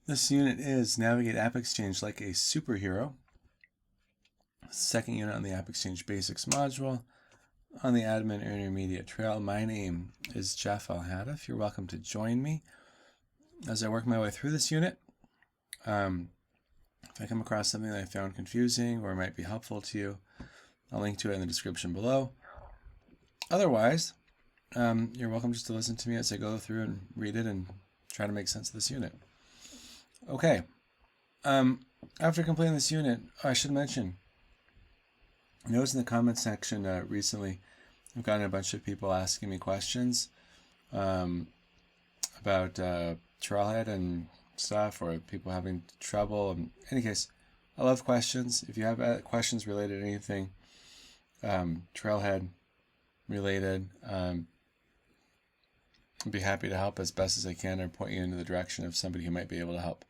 This unit is Navigate AppExchange like a superhero. Second unit on the AppExchange Basics module on the Admin Intermediate Trail. My name is Jeff Alhadeff. You're welcome to join me as I work my way through this unit. If I come across something that I found confusing or might be helpful to you, I'll link to it in the description below. Otherwise, you're welcome just to listen to me as I go through and read it and try to make sense of this unit. Okay. After completing this unit, I should mention, I noticed in the comments section recently, I've gotten a bunch of people asking me questions about Trailhead and stuff, or people having trouble. In any case, I love questions. If you have questions related to anything Trailhead related, I'd be happy to help as best as I can or point you into the direction of somebody who might be able to help.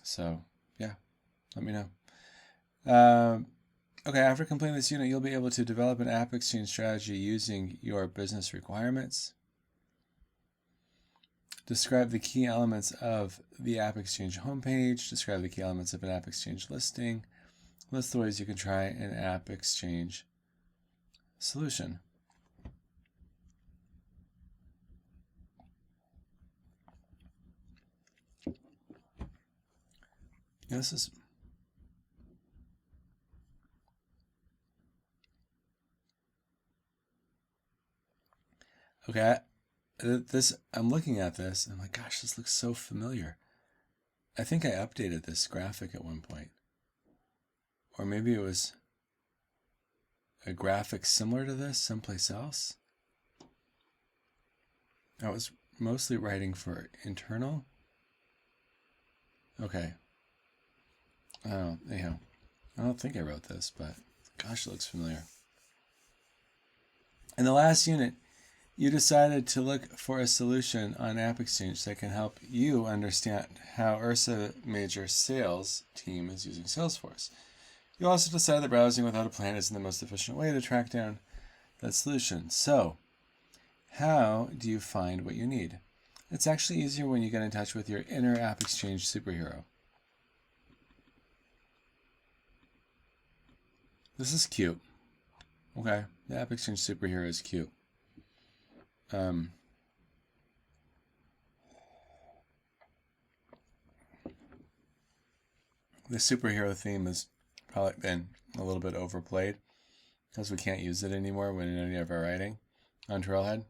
So yeah, let me know. Okay, after completing this unit, you'll be able to develop an AppExchange strategy using your business requirements. Describe the key elements of the AppExchange homepage. Describe the key elements of an AppExchange listing. List the ways you can try an AppExchange solution. This is okay. I'm looking at this and I'm like, gosh, this looks so familiar. I think I updated this graphic at one point, or maybe it was a graphic similar to this someplace else. I was mostly writing for internal. Okay. Anyhow, I don't think I wrote this, but gosh, it looks familiar. In the last unit, you decided to look for a solution on AppExchange that can help you understand how Ursa major sales team is using Salesforce. You also decided that browsing without a plan isn't the most efficient way to track down that solution. So, how do you find what you need? It's actually easier when you get in touch with your inner AppExchange superhero. This is cute. Okay, the AppExchange superhero is cute. The superhero theme has probably been a little bit overplayed because we can't use it anymore when in any of our writing on Trailhead.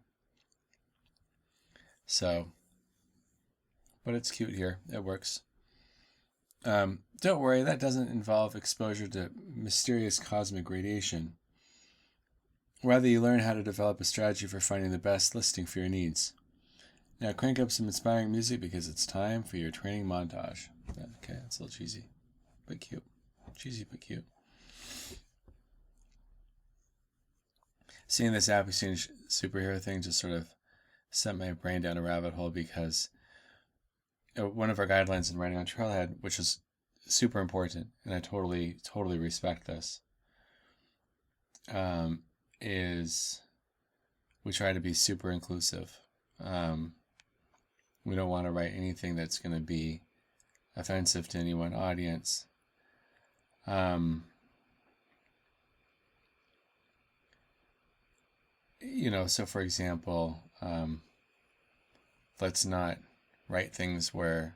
So, but it's cute here. It works. Don't worry, that doesn't involve exposure to mysterious cosmic radiation. Rather, you learn how to develop a strategy for finding the best listing for your needs. Now crank up some inspiring music because it's time for your training montage. Okay, that's a little cheesy, but cute. Cheesy, but cute. Seeing this AppExchange superhero thing just sort of sent my brain down a rabbit hole because one of our guidelines in writing on Trailhead, which is super important, and I totally respect this, is we try to be super inclusive. We don't want to write anything that's going to be offensive to any one audience. So for example, let's not write things where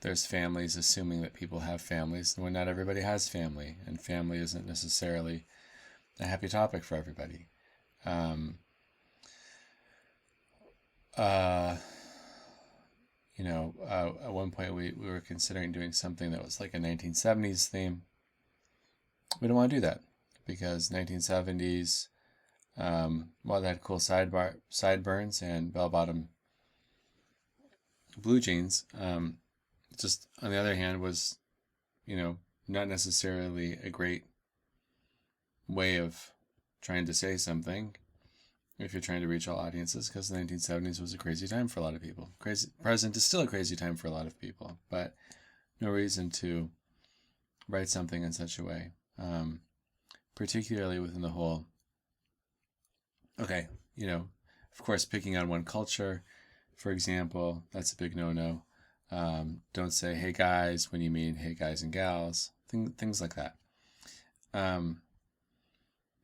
there's families assuming that people have families when not everybody has family, and family isn't necessarily a happy topic for everybody. At one point we were considering doing something that was like a 1970s theme. We don't want to do that because 1970s, while they had cool sideburns and bell-bottom blue jeans, just on the other hand was, not necessarily a great way of trying to say something if you're trying to reach all audiences, because the 1970s was a crazy time for a lot of people. Present is still a crazy time for a lot of people, but no reason to write something in such a way, particularly within the whole, of course, picking on one culture, For example, that's a big no-no. Don't say "hey guys" when you mean "hey guys and gals." Things like that.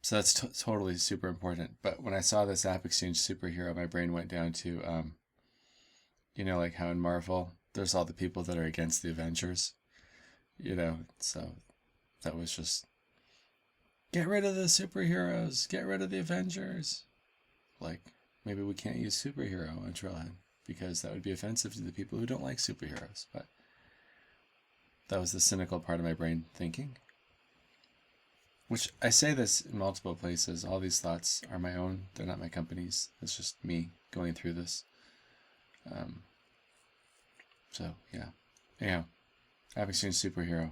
So that's totally super important. But when I saw this AppExchange superhero, my brain went down to, like how in Marvel, there's all the people that are against the Avengers. So that was just, get rid of the superheroes, get rid of the Avengers. Like, maybe we can't use superhero on Trailhead because that would be offensive to the people who don't like superheroes. But that was the cynical part of my brain thinking. Which I say this in multiple places. All these thoughts are my own. They're not my company's. It's just me going through this. So, yeah. Anyhow, AppExchange superhero.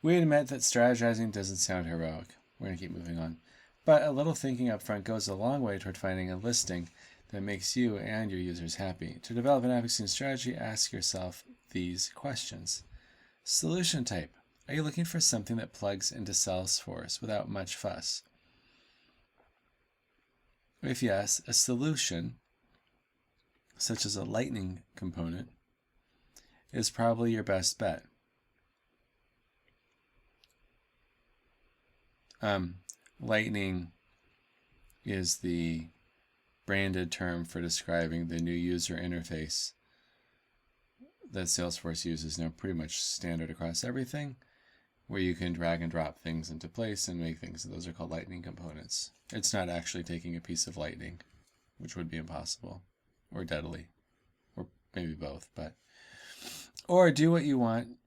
We admit that strategizing doesn't sound heroic. We're going to keep moving on. But a little thinking up front goes a long way toward finding a listing that makes you and your users happy. To develop an AppExchange strategy, ask yourself these questions. Solution type. Are you looking for something that plugs into Salesforce without much fuss? If yes, a solution, such as a Lightning component, is probably your best bet. Lightning is the branded term for describing the new user interface that Salesforce uses now, pretty much standard across everything, where you can drag and drop things into place and make things. Those are called Lightning components. It's not actually taking a piece of Lightning, which would be impossible, or deadly, or maybe both. But or do what you want,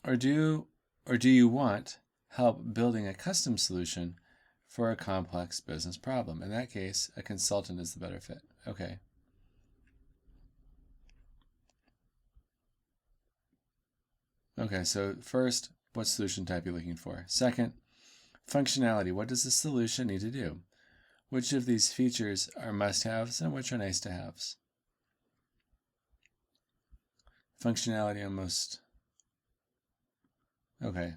or do you want help building a custom solution for a complex business problem? In that case, a consultant is the better fit. Okay. Okay, so first, what solution type are you looking for? Second, functionality. What does the solution need to do? Which of these features are must-haves and which are nice-to-haves? Functionality almost. Okay.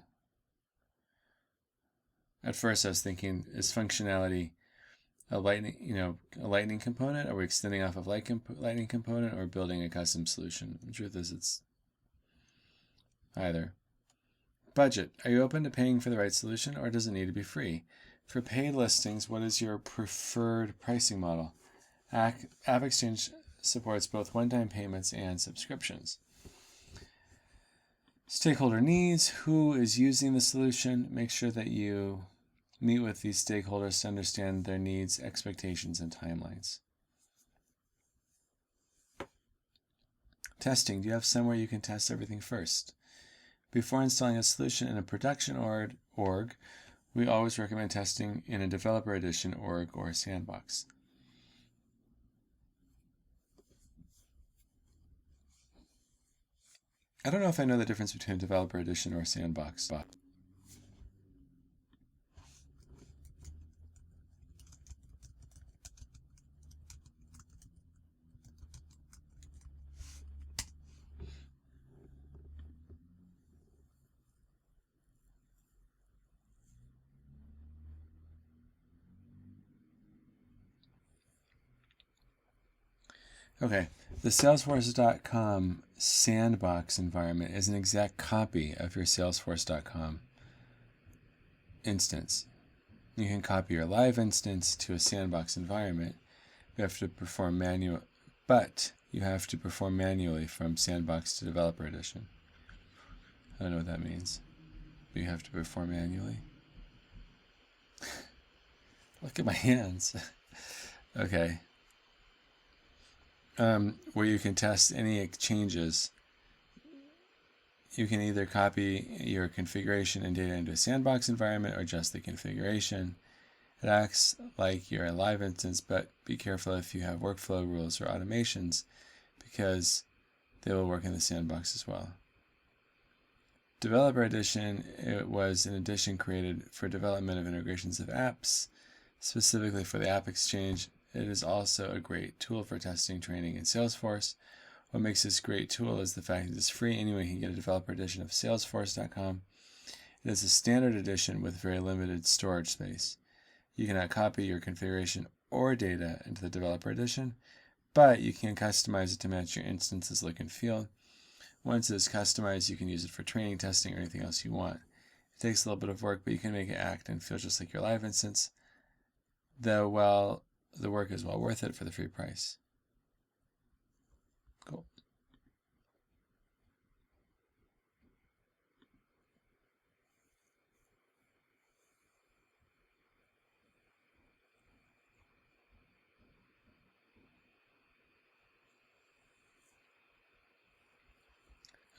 At first I was thinking, is functionality a lightning component? Are we extending off of lightning component or building a custom solution? The truth is it's either. Budget. Are you open to paying for the right solution or does it need to be free? For paid listings, what is your preferred pricing model? AppExchange supports both one-time payments and subscriptions. Stakeholder needs. Who is using the solution? Make sure that you meet with these stakeholders to understand their needs, expectations, and timelines. Testing. Do you have somewhere you can test everything first? Before installing a solution in a production org, we always recommend testing in a developer edition org or a sandbox. I don't know if I know the difference between a developer edition or a sandbox. Okay, the Salesforce.com sandbox environment is an exact copy of your Salesforce.com instance. You can copy your live instance to a sandbox environment. You have to perform manually from sandbox to developer edition. I don't know what that means. But you have to perform manually. Look at my hands. Okay. Where you can test any changes. You can either copy your configuration and data into a sandbox environment or just the configuration. It acts like you're a live instance, but be careful if you have workflow rules or automations because they will work in the sandbox as well. Developer Edition, it was an edition created for development of integrations of apps, specifically for the AppExchange. It is also a great tool for testing training in Salesforce. What makes this great tool is the fact that it's free. Anyone can get a developer edition of Salesforce.com. It is a standard edition with very limited storage space. You cannot copy your configuration or data into the developer edition, but you can customize it to match your instance's look and feel. Once it's customized, you can use it for training, testing, or anything else you want. It takes a little bit of work, but you can make it act and feel just like your live instance. The work is well worth it for the free price. Cool.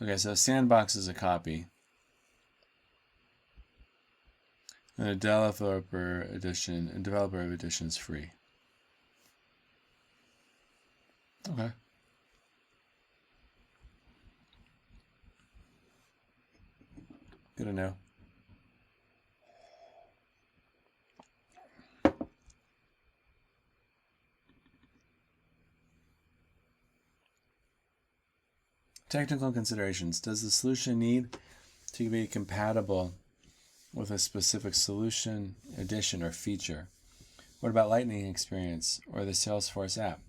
Okay, so Sandbox is a copy. And a developer edition is free. Okay. Good to know. Technical considerations. Does the solution need to be compatible with a specific solution, addition, or feature? What about Lightning Experience or the Salesforce app?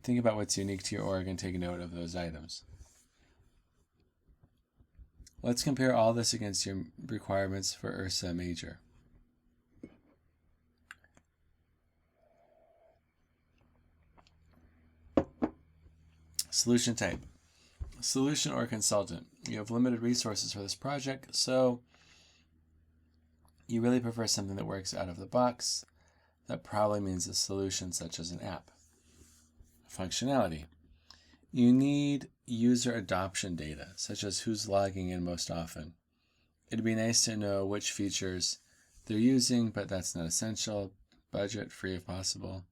Think about what's unique to your org and take note of those items. Let's compare all this against your requirements for Ursa Major. Solution type. Solution or consultant. You have limited resources for this project, so you really prefer something that works out of the box. That probably means a solution such as an app. Functionality. You need user adoption data, such as who's logging in most often. It'd be nice to know which features they're using, but that's not essential. Budget free if possible.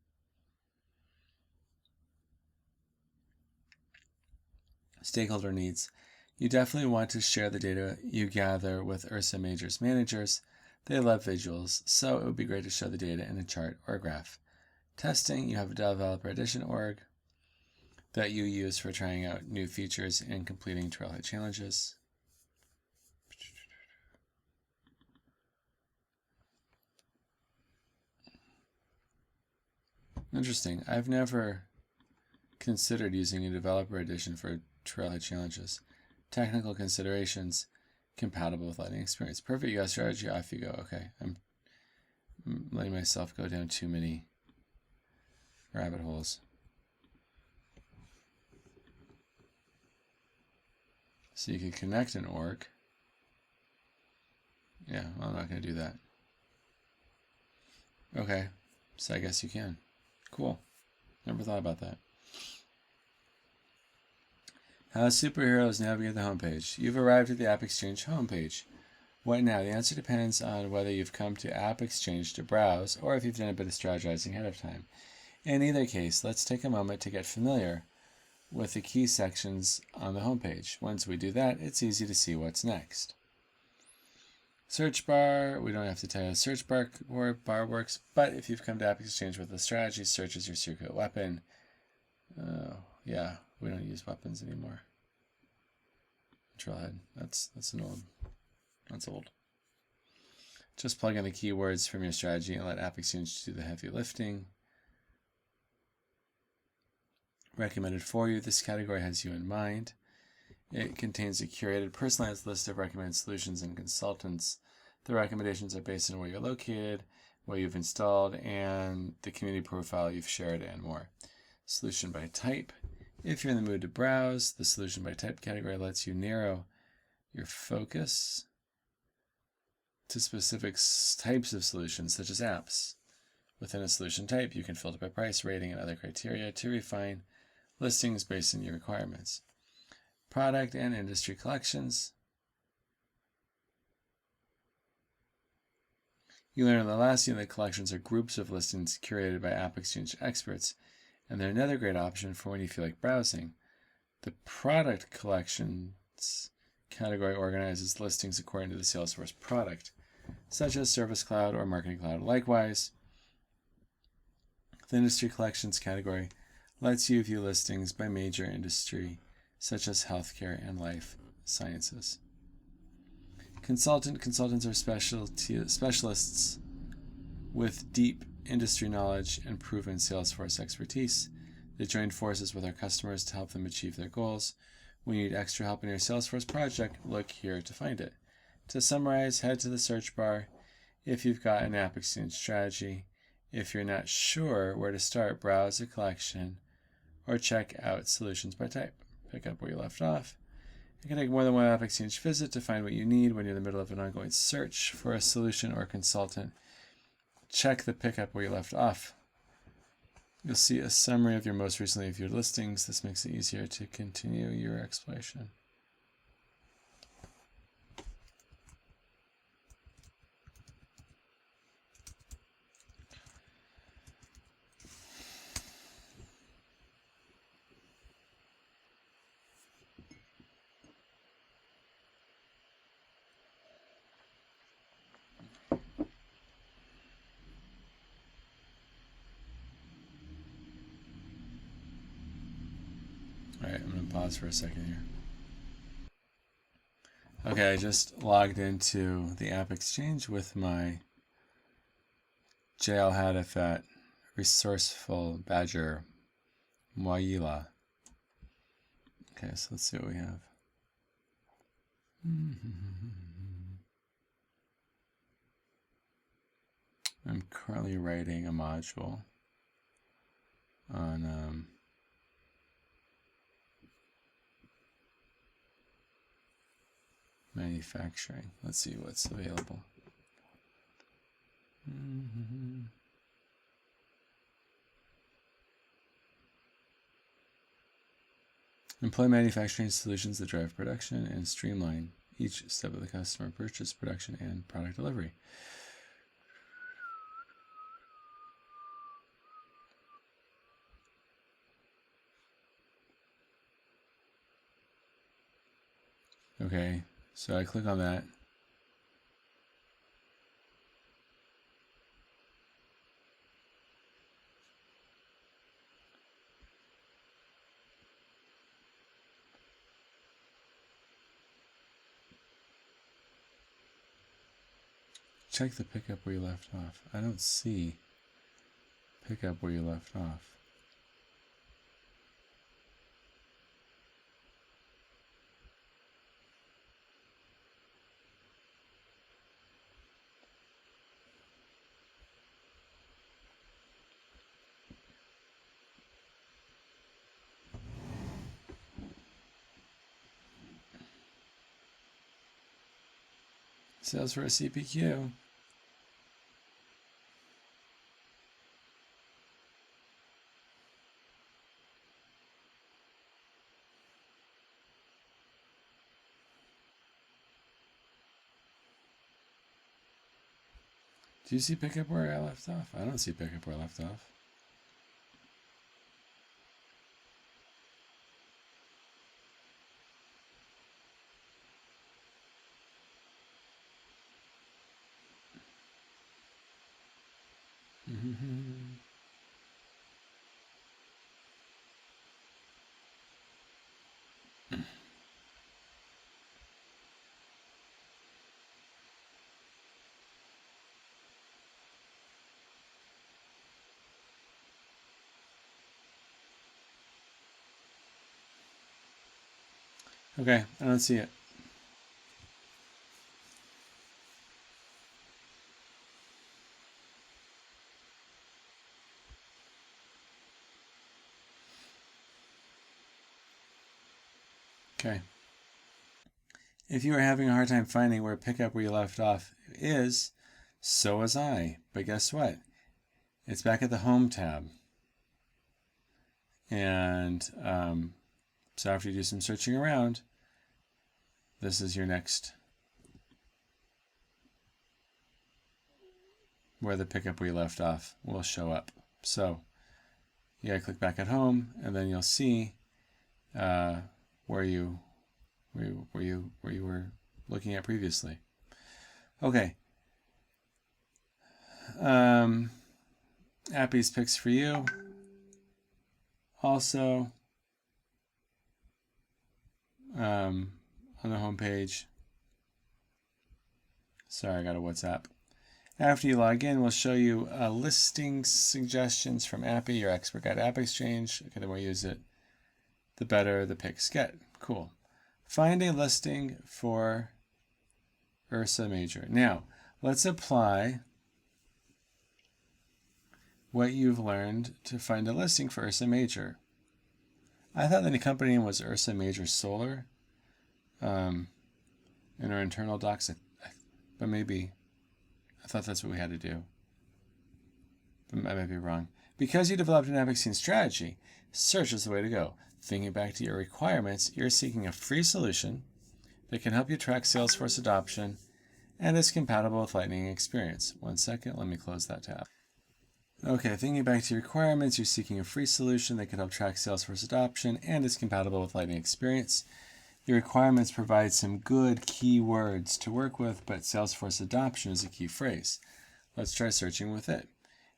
Stakeholder needs. You definitely want to share the data you gather with Ursa Major's managers. They love visuals, so it would be great to show the data in a chart or a graph. Testing, you have a developer edition org that you use for trying out new features and completing Trailhead challenges. Interesting. I've never considered using a developer edition for Trailhead challenges. Technical considerations, compatible with Lightning Experience. Perfect, you got strategy, off you go. Okay, I'm letting myself go down too many rabbit holes. So you could connect an org. Yeah, well, I'm not going to do that. Okay, so I guess you can. Cool. Never thought about that. How superheroes navigate the homepage. You've arrived at the AppExchange homepage. What now? The answer depends on whether you've come to AppExchange to browse or if you've done a bit of strategizing ahead of time. In either case, let's take a moment to get familiar with the key sections on the homepage. Once we do that, it's easy to see what's next. Search bar, we don't have to tell you how search bar works, but if you've come to AppExchange with a strategy, search is your secret weapon. Yeah, we don't use weapons anymore. Trailhead, that's old. Just plug in the keywords from your strategy and let AppExchange do the heavy lifting. Recommended for you. This category has you in mind. It contains a curated, personalized list of recommended solutions and consultants. The recommendations are based on where you're located, what you've installed, and the community profile you've shared, and more. Solution by type. If you're in the mood to browse, the solution by type category lets you narrow your focus to specific types of solutions, such as apps. Within a solution type, you can filter by price, rating, and other criteria to refine listings based on your requirements. Product and industry collections. You learn in the last unit that collections are groups of listings curated by AppExchange experts, and they're another great option for when you feel like browsing. The product collections category organizes listings according to the Salesforce product, such as Service Cloud or Marketing Cloud. Likewise, the industry collections category lets you view listings by major industry, such as healthcare and life sciences. Consultants are specialists with deep industry knowledge and proven Salesforce expertise. They joined forces with our customers to help them achieve their goals. When you need extra help in your Salesforce project, look here to find it. To summarize, head to the search bar if you've got an AppExchange strategy. If you're not sure where to start, browse a collection or check out solutions by type. Pick up where you left off. It can take more than one AppExchange visit to find what you need when you're in the middle of an ongoing search for a solution or consultant. Check the pick up where you left off. You'll see a summary of your most recently viewed listings. This makes it easier to continue your exploration. All right, I'm going to pause for a second here. Okay, I just logged into the AppExchange with my Jeff Alhadeff at Resourceful Badger Moyila. Okay, so let's see what we have. I'm currently writing a module on manufacturing. Let's see what's available. Employ manufacturing solutions that drive production and streamline each step of the customer purchase, production, and product delivery. Okay, so I click on that. Check the pickup where you left off. I don't see pickup where you left off. Salesforce CPQ. Do you see pickup where I left off? I don't see pickup where I left off. Okay, I don't see it. Okay. If you are having a hard time finding where pickup where you left off is, so was I. But guess what? It's back at the Home tab. And so after you do some searching around, this is your next, where the pickup where you left off will show up. So you gotta click back at Home, and then you'll see where you were looking at previously. Okay. Appy's picks for you. Also, on the home page. Sorry, I got a WhatsApp. After you log in, we'll show you listing suggestions from Appy, your expert guide AppExchange. Okay, the more you use it, the better the picks get. Cool. Find a listing for Ursa Major. Now, let's apply what you've learned to find a listing for Ursa Major. I thought that the company name was Ursa Major Solar in our internal docs, but maybe I thought that's what we had to do. But I might be wrong. Because you developed an AppExchange strategy, search is the way to go. Thinking back to your requirements, you're seeking a free solution that can help you track Salesforce adoption and is compatible with Lightning Experience. 1 second, let me close that tab. Okay, thinking back to your requirements, you're seeking a free solution that can help track Salesforce adoption and is compatible with Lightning Experience. Your requirements provide some good keywords to work with, but Salesforce adoption is a key phrase. Let's try searching with it.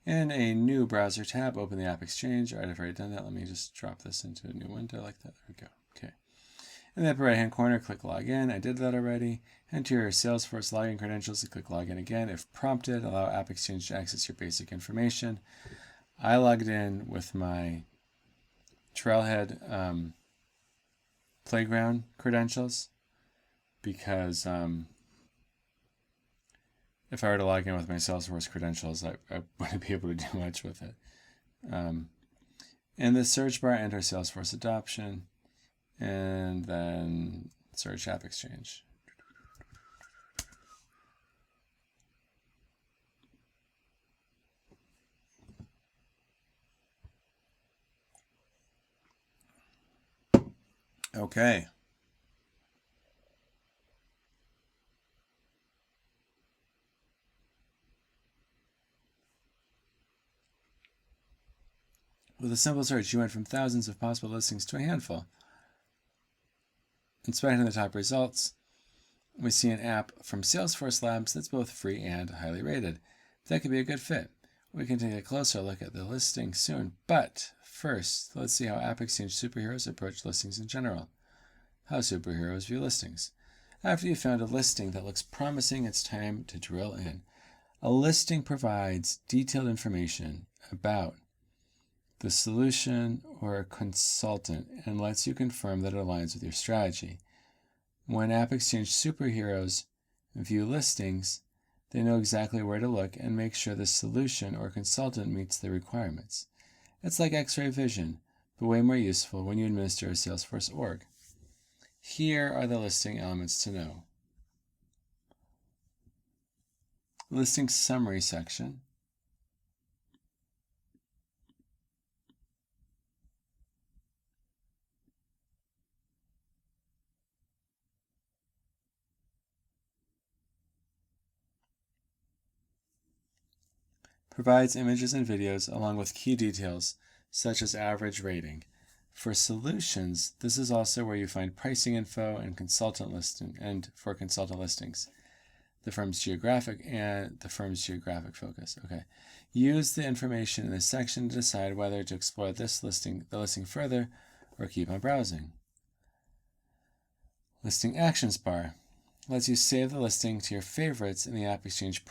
In a new browser tab, open the AppExchange. All right, I've already done that. Let me just drop this into a new window like that. There we go. Okay. In the upper right-hand corner, click Login. I did that already. Enter your Salesforce login credentials and click Login again. If prompted, allow AppExchange to access your basic information. I logged in with my Trailhead playground credentials because if I were to log in with my Salesforce credentials, I wouldn't be able to do much with it. In the search bar, enter Salesforce adoption, and then search AppExchange. Okay. With a simple search, you went from thousands of possible listings to a handful. Inspecting the top results, we see an app from Salesforce Labs that's both free and highly rated. That could be a good fit. We can take a closer look at the listing soon, but first, let's see how AppExchange superheroes approach listings in general. How superheroes view listings. After you've found a listing that looks promising, it's time to drill in. A listing provides detailed information about the solution or a consultant and lets you confirm that it aligns with your strategy. When AppExchange superheroes view listings, they know exactly where to look and make sure the solution or consultant meets their requirements. It's like X-ray vision, but way more useful when you administer a Salesforce org. Here are the listing elements to know. Listing summary section. Provides images and videos along with key details such as average rating. For solutions, this is also where you find pricing info and consultant listing for consultant listings. The firm's geographic focus. Okay. Use the information in this section to decide whether to explore the listing further or keep on browsing. Listing actions bar lets you save the listing to your favorites in your AppExchange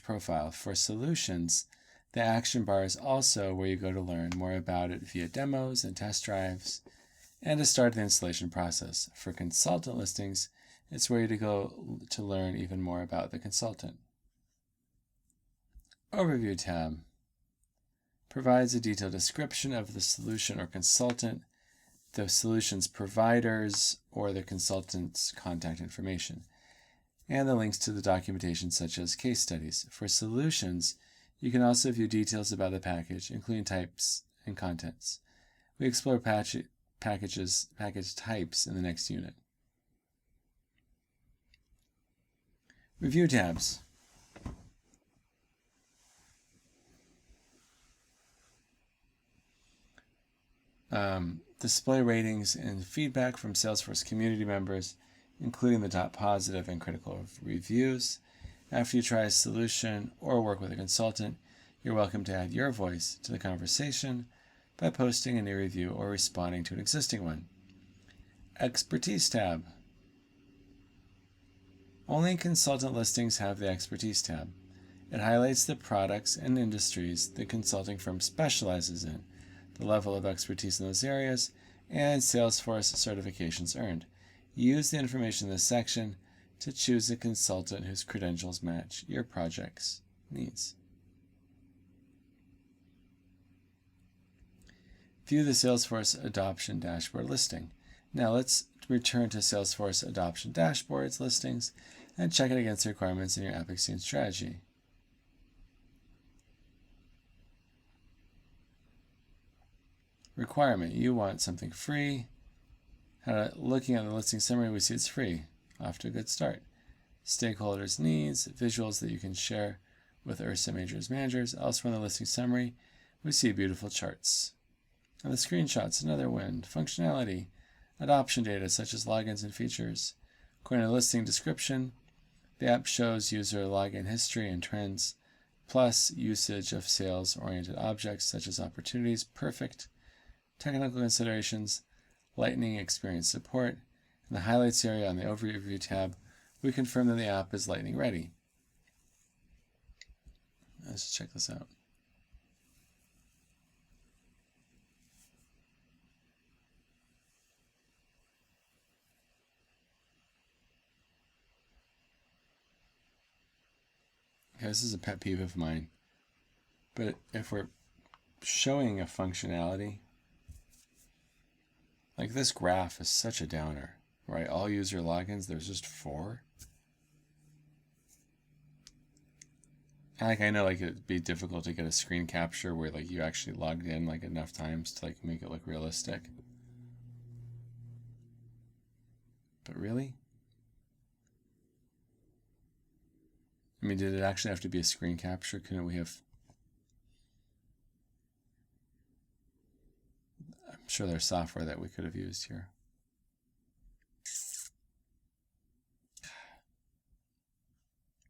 profile. For solutions, the action bar is also where you go to learn more about it via demos and test drives and to start the installation process. For consultant listings, it's where you go to learn even more about the consultant. Overview tab provides a detailed description of the solution or consultant, the solution's providers, or the consultant's contact information, and the links to the documentation such as case studies. For solutions, you can also view details about the package, including types and contents. We explore package types in the next unit. Review tabs. Display ratings and feedback from Salesforce community members, including the top positive and critical reviews. After you try a solution or work with a consultant, you're welcome to add your voice to the conversation by posting a new review or responding to an existing one. Expertise tab. Only consultant listings have the Expertise tab. It highlights the products and industries the consulting firm specializes in, the level of expertise in those areas, and Salesforce certifications earned. Use the information in this section to choose a consultant whose credentials match your project's needs. View the Salesforce Adoption Dashboard listing. Now let's return to Salesforce Adoption Dashboards listings and check it against the requirements in your AppExchange strategy. Requirement: you want something free. Looking at the listing summary, we see it's free. Off to a good start. Stakeholders Needs, visuals that you can share with Ursa managers. Elsewhere in the listing summary, we see beautiful charts. And the screenshots, another win. Functionality, adoption data such as logins and features. According to the listing description, the app shows user login history and trends, plus usage of sales-oriented objects such as opportunities, perfect, technical considerations, lightning experience support. In the highlights area on the overview tab, we confirm that the app is lightning ready. Let's check this out. Okay, this is a pet peeve of mine, but if we're showing a functionality, like this graph is such a downer, right? All user logins, there's just 4. I know it'd be difficult to get a screen capture where you actually logged in enough times to make it look realistic. But really? I mean, did it actually have to be a screen capture? Couldn't we have... I'm sure there's software that we could have used here.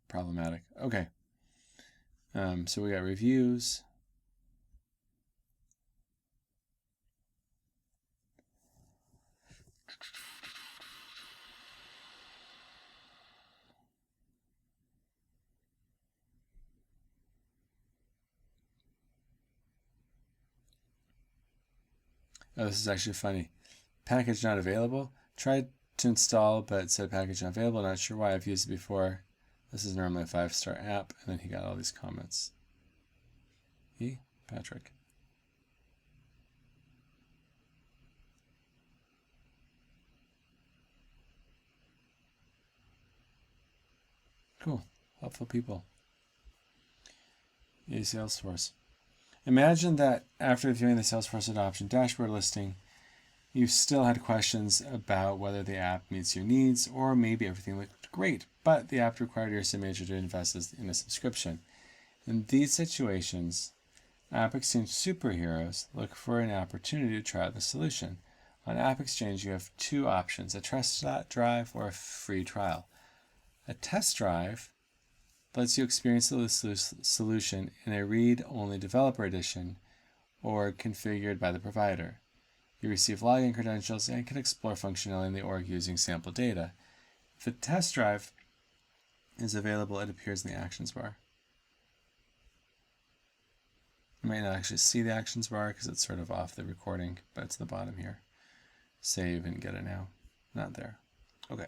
Problematic. Okay. So we got reviews. Oh, this is actually funny. Package not available. Tried to install, but said package not available. Not sure why. I've used it before. This is normally a 5-star app. And then he got all these comments. Patrick. Cool. Helpful people. Yay, Salesforce. Imagine that after viewing the Salesforce Adoption Dashboard listing, you still had questions about whether the app meets your needs, or maybe everything looked great, but the app required your Ursa major to invest in a subscription. In these situations, AppExchange superheroes look for an opportunity to try out the solution. On AppExchange, you have 2 options, a test drive or a free trial. A test drive lets you experience the solution in a read-only developer edition or configured by the provider. You receive login credentials and can explore functionality in the org using sample data. If a test drive is available, it appears in the actions bar. You might not actually see the actions bar because it's sort of off the recording, but it's the bottom here. Save and get it now. Not there. Okay.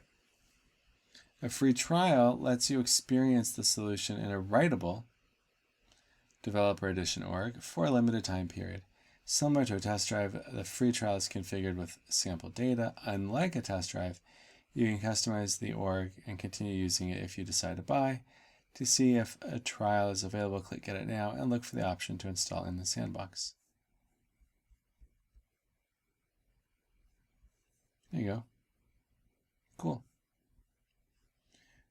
A free trial lets you experience the solution in a writable developer edition org for a limited time period. Similar to a test drive, the free trial is configured with sample data. Unlike a test drive, you can customize the org and continue using it if you decide to buy. To see if a trial is available, click Get It Now and look for the option to install in the sandbox. There you go. Cool.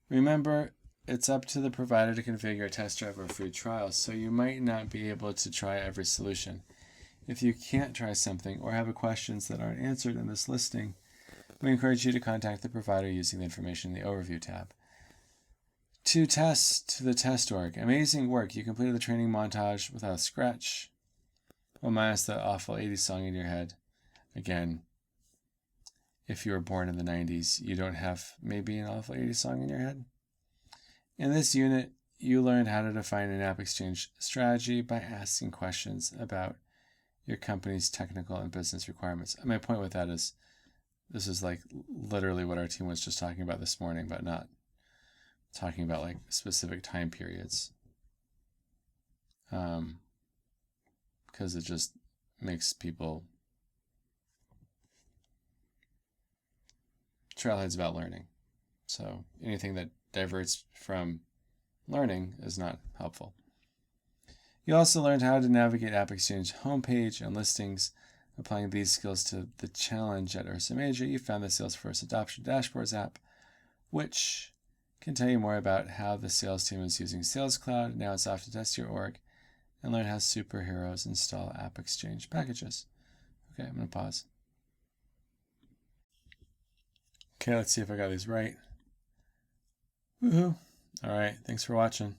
Remember, it's up to the provider to configure a test drive or a free trial, so you might not be able to try every solution. If you can't try something or have questions that aren't answered in this listing, we encourage you to contact the provider using the information in the Overview tab. To the test org. Amazing work. You completed the training montage without a scratch. Well, minus the awful 80s song in your head. Again, if you were born in the 90s, you don't have maybe an awful 80s song in your head. In this unit, you learned how to define an AppExchange strategy by asking questions about your company's technical and business requirements. And my point with that is, this is like literally what our team was just talking about this morning, but not talking about like specific time periods. Because it just makes people... Trailhead's about learning. So anything that diverts from learning is not helpful. You also learned how to navigate AppExchange homepage and listings. Applying these skills to the challenge at Ursa Major, you found the Salesforce Adoption Dashboards app, which can tell you more about how the sales team is using Sales Cloud. Now it's off to test your org and learn how superheroes install AppExchange packages. Okay, I'm going to pause. Okay, let's see if I got these right. Woohoo! All right, thanks for watching.